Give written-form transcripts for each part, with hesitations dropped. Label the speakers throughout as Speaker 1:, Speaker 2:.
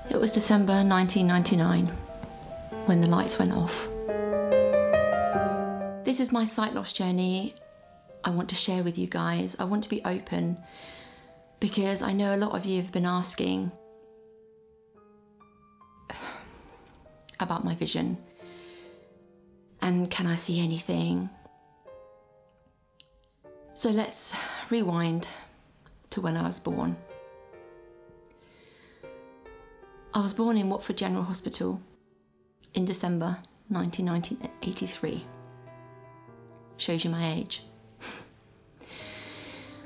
Speaker 1: It was December 1999 when the lights went off. This is my sight loss journey I want to share with you guys. I want to be open because I know a lot of you have been asking about my vision and can I see anything? So let's rewind to when I was born. I was born in Watford General Hospital in December 1983. Shows you my age.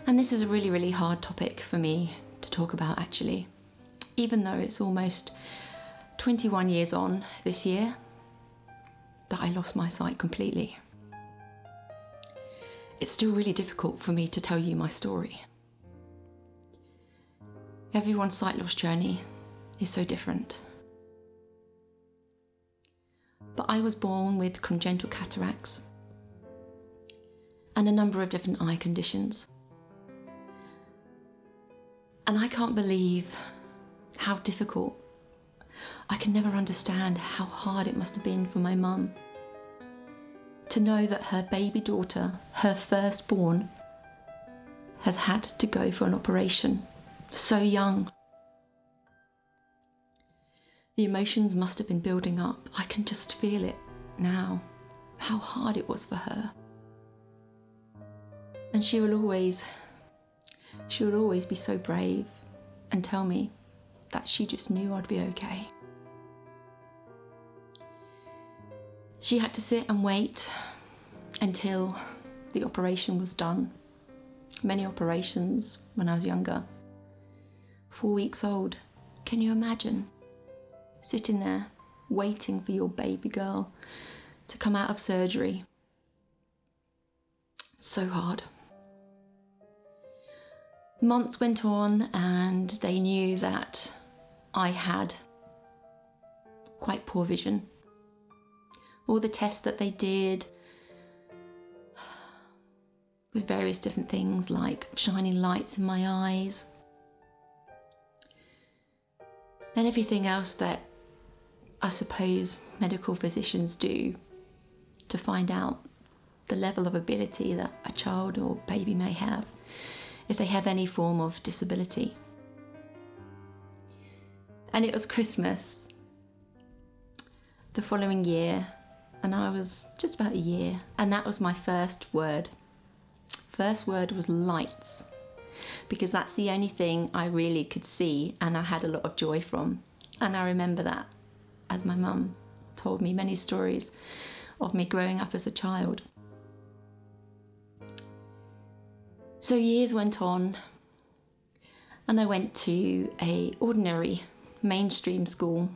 Speaker 1: And this is a really hard topic for me to talk about, actually. Even though it's almost 21 years on this year that I lost my sight completely. It's still really difficult for me to tell you my story. Everyone's sight loss journey is so different. But I was born with congenital cataracts and a number of different eye conditions. And I can't believe how difficult, I can never understand how hard it must have been for my mum to know that her baby daughter, her firstborn, has had to go for an operation so young. The emotions must have been building up. I can just feel it now, how hard it was for her. And she will always be so brave and tell me that she just knew I'd be okay. She had to sit and wait until the operation was done. Many operations when I was younger. 4 weeks old, can you imagine? Sitting there, waiting for your baby girl to come out of surgery. So hard. Months went on and they knew that I had quite poor vision. All the tests that they did with various different things like shining lights in my eyes and everything else that I suppose medical physicians do to find out the level of ability that a child or baby may have if they have any form of disability. And it was Christmas the following year, and I was just about a year, and that was my first word. First word was lights, because that's the only thing I really could see and I had a lot of joy from. And I remember that, as my mum told me many stories of me growing up as a child. So years went on and I went to a ordinary mainstream school.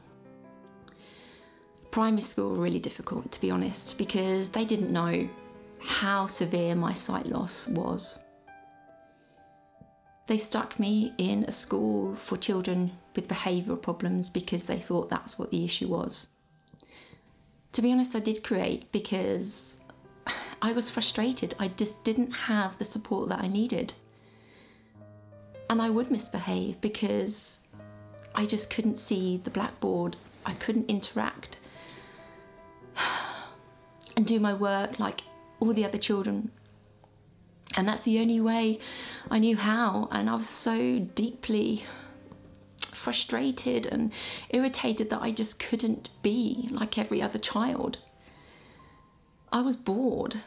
Speaker 1: Primary school really difficult, to be honest, because they didn't know how severe my sight loss was. They stuck me in a school for children with behavioural problems because they thought that's what the issue was. To be honest, I did create because I was frustrated. I just didn't have the support that I needed. And I would misbehave because I just couldn't see the blackboard. I couldn't interact and do my work like all the other children. And that's the only way I knew how. And I was so deeply frustrated and irritated that I just couldn't be like every other child. I was bored.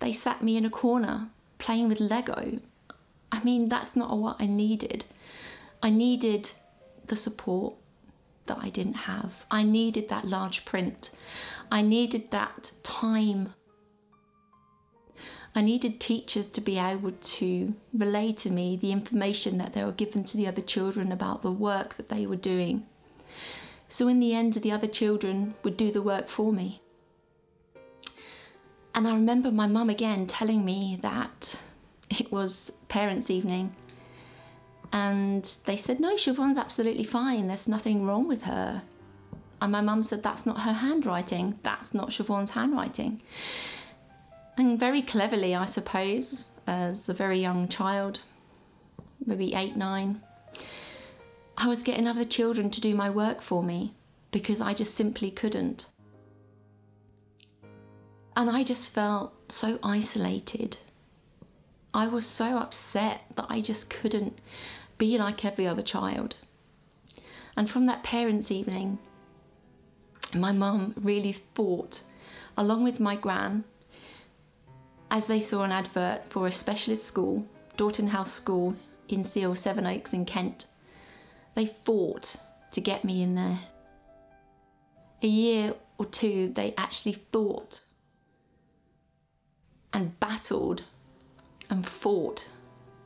Speaker 1: They sat me in a corner playing with Lego. I mean, that's not what I needed. I needed the support that I didn't have. I needed that large print. I needed that time. I needed teachers to be able to relay to me the information that they were given to the other children about the work that they were doing. So in the end, the other children would do the work for me. And I remember my mum again telling me that it was parents' evening and they said, no, Siobhan's absolutely fine, there's nothing wrong with her. And my mum said, that's not her handwriting, that's not Siobhan's handwriting. And very cleverly, I suppose, as a very young child, maybe 8, 9, I was getting other children to do my work for me because I just simply couldn't. And I just felt so isolated. I was so upset that I just couldn't be like every other child. And from that parents' evening, my mum really fought, along with my gran, as they saw an advert for a specialist school, Dorton House School in Seal, Sevenoaks in Kent. They fought to get me in there. A year or two, they actually fought and battled and fought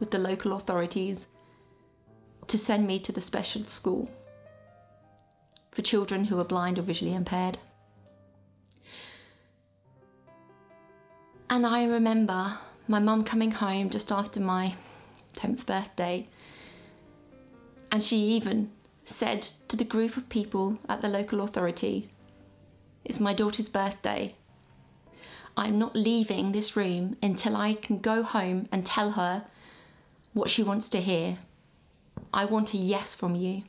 Speaker 1: with the local authorities to send me to the special school for children who are blind or visually impaired. And I remember my mum coming home just after my 10th birthday, and she even said to the group of people at the local authority, "It's my daughter's birthday. I'm not leaving this room until I can go home and tell her what she wants to hear. I want a yes from you."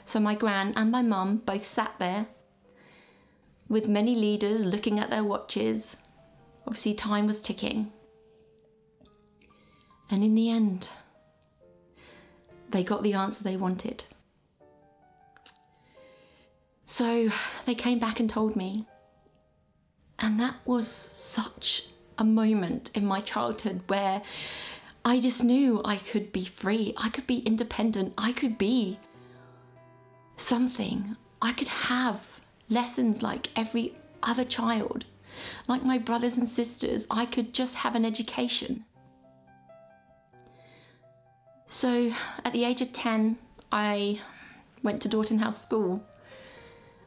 Speaker 1: So my gran and my mum both sat there with many leaders looking at their watches. Obviously time was ticking. And in the end, they got the answer they wanted. So they came back and told me. And that was such a moment in my childhood where I just knew I could be free, I could be independent, I could be something. I could have lessons like every other child, like my brothers and sisters. I could just have an education. So at the age of 10, I went to Dorton House School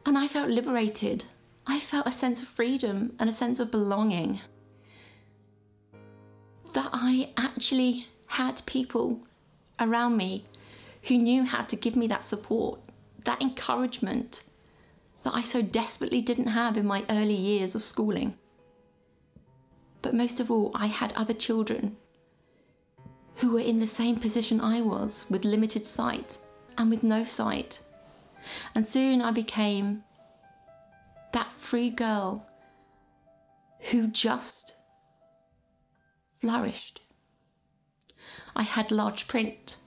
Speaker 1: and I felt liberated. I felt a sense of freedom and a sense of belonging. That I actually had people around me who knew how to give me that support, that encouragement that I so desperately didn't have in my early years of schooling. But most of all, I had other children who were in the same position I was, with limited sight and with no sight. And soon I became that free girl who just flourished. I had large print.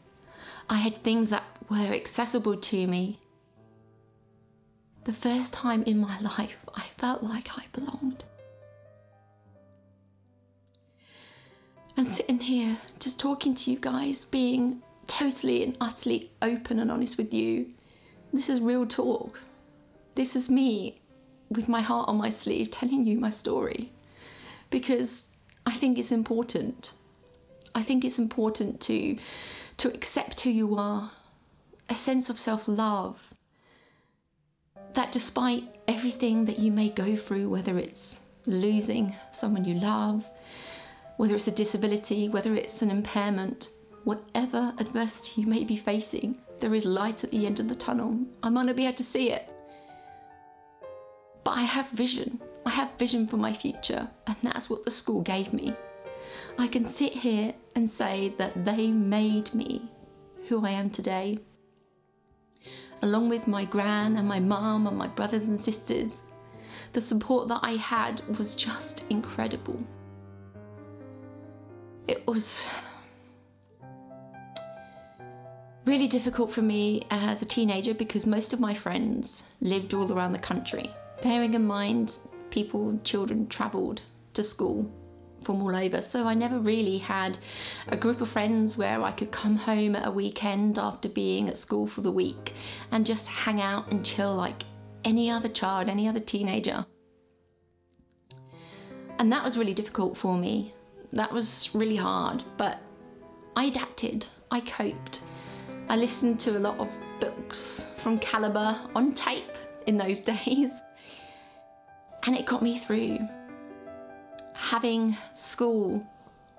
Speaker 1: I had things that were accessible to me. The first time in my life, I felt like I belonged. And sitting here, just talking to you guys, being totally and utterly open and honest with you, this is real talk. This is me with my heart on my sleeve telling you my story, because I think it's important. I think it's important to accept who you are, a sense of self-love, that despite everything that you may go through, whether it's losing someone you love, whether it's a disability, whether it's an impairment, whatever adversity you may be facing, there is light at the end of the tunnel. I might not be able to see it, but I have vision. I have vision for my future, and that's what the school gave me. I can sit here and say that they made me who I am today. Along with my gran and my mum and my brothers and sisters, the support that I had was just incredible. It was really difficult for me as a teenager because most of my friends lived all around the country. Bearing in mind, children travelled to school from all over, so I never really had a group of friends where I could come home at a weekend after being at school for the week and just hang out and chill like any other child, any other teenager. And that was really difficult for me. That was really hard, but I adapted, I coped. I listened to a lot of books from Calibre on tape in those days, and it got me through. Having school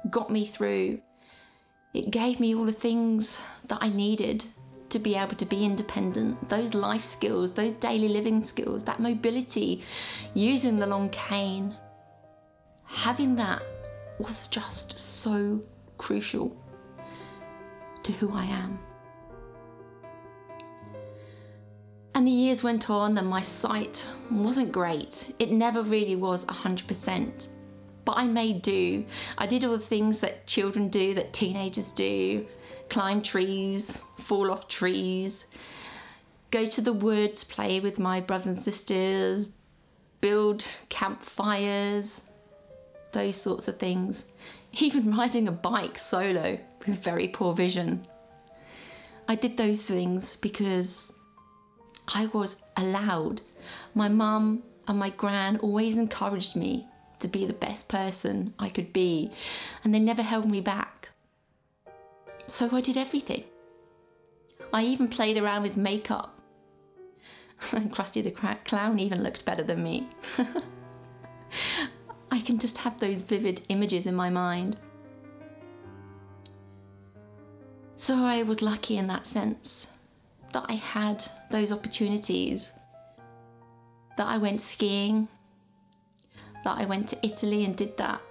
Speaker 1: got me through. It gave me all the things that I needed to be able to be independent, those life skills, those daily living skills, that mobility, using the long cane. Having that was just so crucial to who I am. And the years went on and my sight wasn't great. It never really was 100%. But I made do. I did all the things that children do, that teenagers do. Climb trees, fall off trees, go to the woods, play with my brothers and sisters, build campfires, those sorts of things. Even riding a bike solo with very poor vision. I did those things because I was allowed. My mum and my gran always encouraged me to be the best person I could be, and they never held me back. So I did everything. I even played around with makeup. And Krusty the Clown even looked better than me. I can just have those vivid images in my mind. So I was lucky in that sense, that I had those opportunities, that I went skiing, that I went to Italy and did that.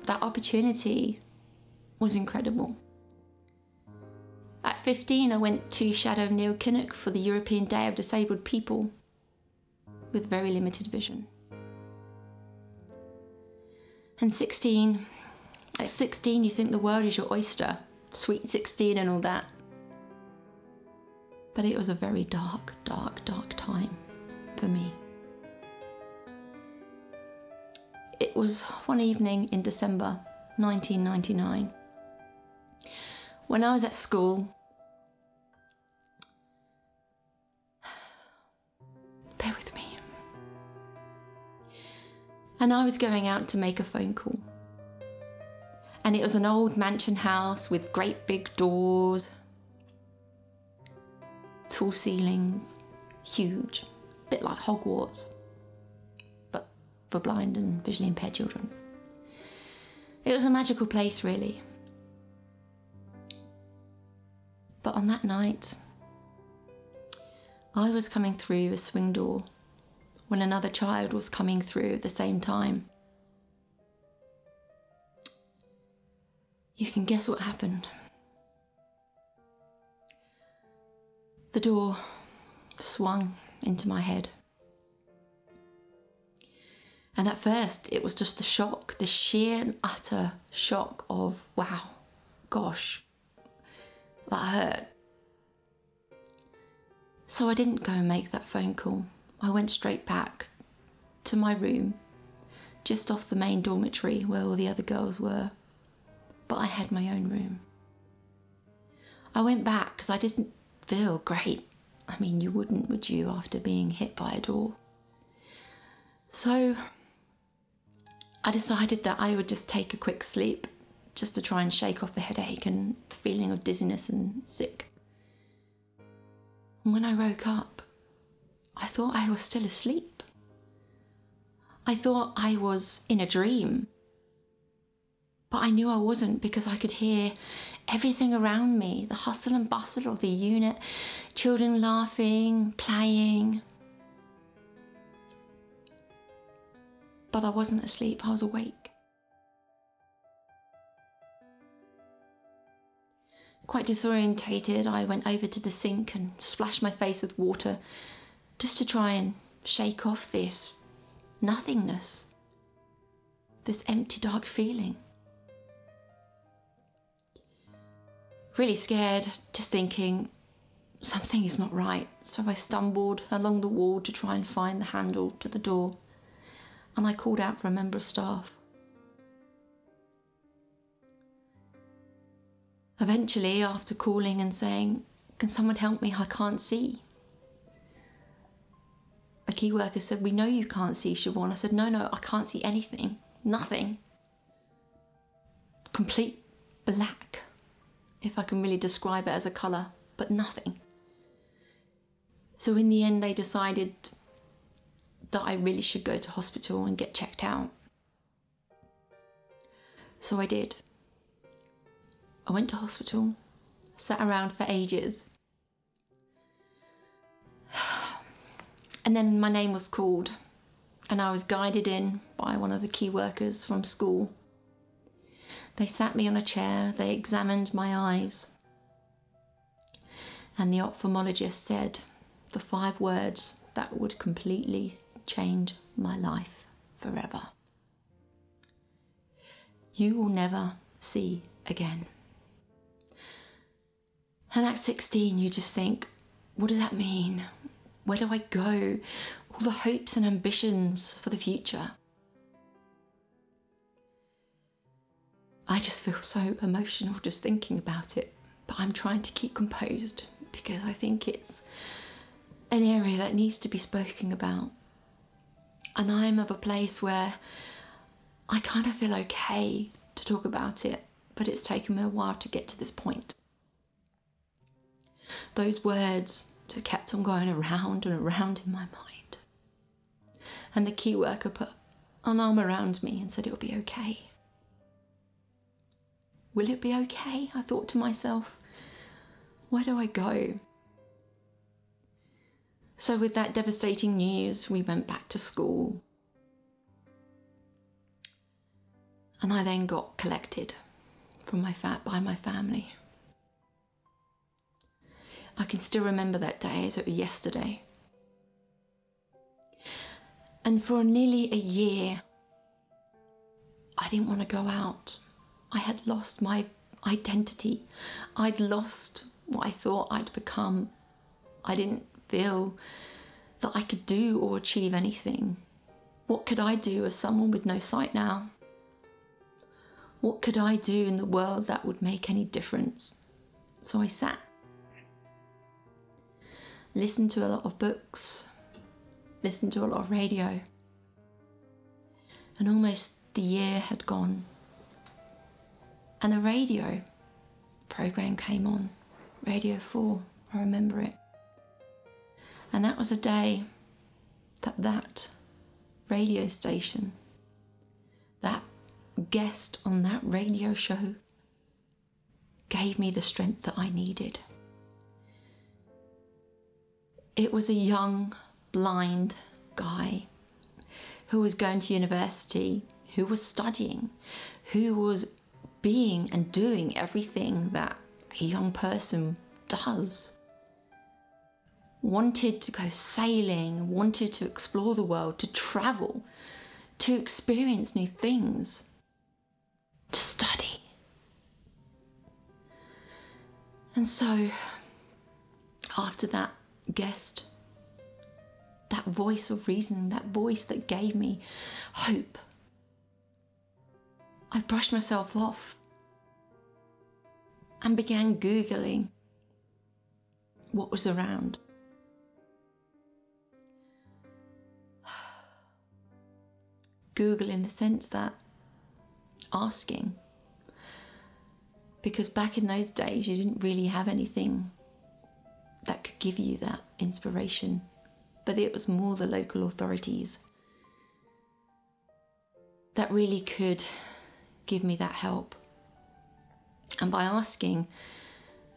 Speaker 1: That opportunity was incredible. At 15, I went to Shadow Neil Kinnock for the European Day of Disabled People with very limited vision. And at 16 you think the world is your oyster, sweet 16 and all that. But it was a very dark, dark, dark time for me. It was one evening in December 1999 when I was at school. Bear with me. And I was going out to make a phone call. And it was an old mansion house with great big doors, tall ceilings, huge, a bit like Hogwarts, but for blind and visually impaired children. It was a magical place, really. But on that night, I was coming through a swing door when another child was coming through at the same time. You can guess what happened. The door swung into my head. And at first it was just the shock, the sheer and utter shock of, wow, gosh, that hurt. So I didn't go and make that phone call. I went straight back to my room, just off the main dormitory where all the other girls were. But I had my own room. I went back because I didn't feel great. I mean, you wouldn't, would you, after being hit by a door? So I decided that I would just take a quick sleep just to try and shake off the headache and the feeling of dizziness and sick. And when I woke up, I thought I was still asleep. I thought I was in a dream. But I knew I wasn't because I could hear everything around me, the hustle and bustle of the unit, children laughing, playing. But I wasn't asleep, I was awake. Quite disorientated, I went over to the sink and splashed my face with water just to try and shake off this nothingness, this empty, dark feeling. Really scared, just thinking something is not right. So I stumbled along the wall to try and find the handle to the door, and I called out for a member of staff. Eventually, after calling and saying, "Can someone help me? I can't see." A key worker said, "We know you can't see, Siobhan." I said, No, I can't see anything, nothing. Complete black, if I can really describe it as a colour, but nothing. So in the end they decided that I really should go to hospital and get checked out. So I did. I went to hospital, sat around for ages. And then my name was called and I was guided in by one of the key workers from school. They sat me on a chair, they examined my eyes, and the ophthalmologist said the 5 words that would completely change my life forever. You will never see again. And at 16, you just think, what does that mean? Where do I go? All the hopes and ambitions for the future. I just feel so emotional just thinking about it, but I'm trying to keep composed because I think it's an area that needs to be spoken about. And I'm of a place where I kind of feel okay to talk about it, but it's taken me a while to get to this point. Those words just kept on going around and around in my mind. And the key worker put an arm around me and said it'll be okay. Will it be okay? I thought to myself, where do I go? So with that devastating news, we went back to school. And I then got collected from by my family. I can still remember that day as it was yesterday. And for nearly a year, I didn't want to go out. I had lost my identity. I'd lost what I thought I'd become. I didn't feel that I could do or achieve anything. What could I do as someone with no sight now? What could I do in the world that would make any difference? So I sat, listened to a lot of books, listened to a lot of radio, and almost the year had gone. And a radio program came on, Radio 4, I remember it. And that was a day that radio station, that guest on that radio show gave me the strength that I needed. It was a young, blind guy who was going to university, who was studying, who was being and doing everything that a young person does. Wanted to go sailing, wanted to explore the world, to travel, to experience new things, to study. And so, after that guest, that voice of reasoning, that voice that gave me hope, I brushed myself off and began Googling what was around. Google in the sense that asking, because back in those days you didn't really have anything that could give you that inspiration, but it was more the local authorities that really could give me that help. And by asking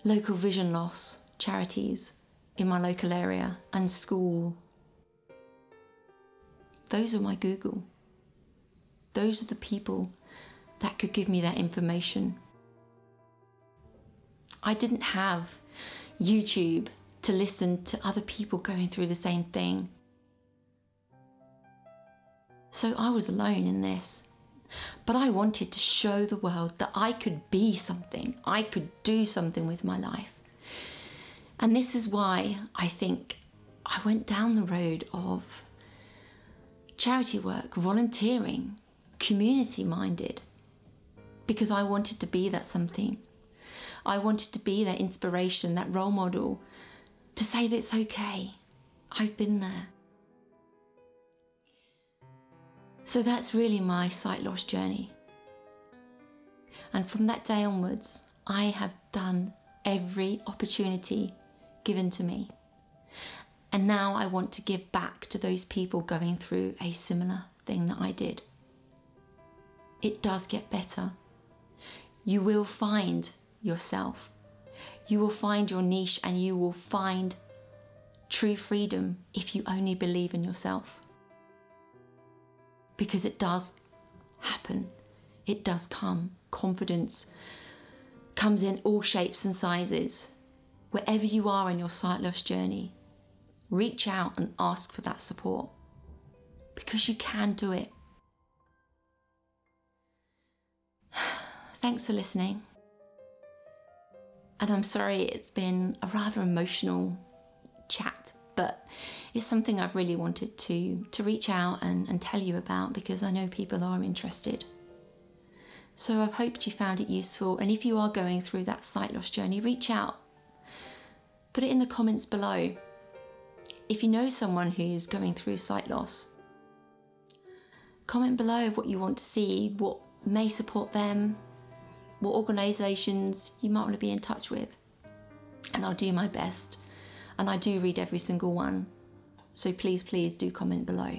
Speaker 1: local vision loss charities in my local area and school, those are my Google. Those are the people that could give me that information. I didn't have YouTube to listen to other people going through the same thing. So I was alone in this. But I wanted to show the world that I could be something. I could do something with my life. And this is why I think I went down the road of charity work, volunteering, community-minded, because I wanted to be that something. I wanted to be that inspiration, that role model, to say that it's okay. I've been there. So that's really my sight loss journey. And from that day onwards, I have done every opportunity given to me. And now I want to give back to those people going through a similar thing that I did. It does get better. You will find yourself. You will find your niche, and you will find true freedom if you only believe in yourself. Because it does happen. It does come. Confidence comes in all shapes and sizes. Wherever you are in your sight loss journey, Reach out and ask for that support, because you can do it. Thanks for listening. And I'm sorry it's been a rather emotional chat, but it's something I've really wanted to reach out and tell you about, because I know people are interested. So I've hoped you found it useful, and if you are going through that sight loss journey, reach out. Put it in the comments below. If you know someone who's going through sight loss, comment below what you want to see, what may support them, what organisations you might want to be in touch with, and I'll do my best. And I do read every single one, so please do comment below.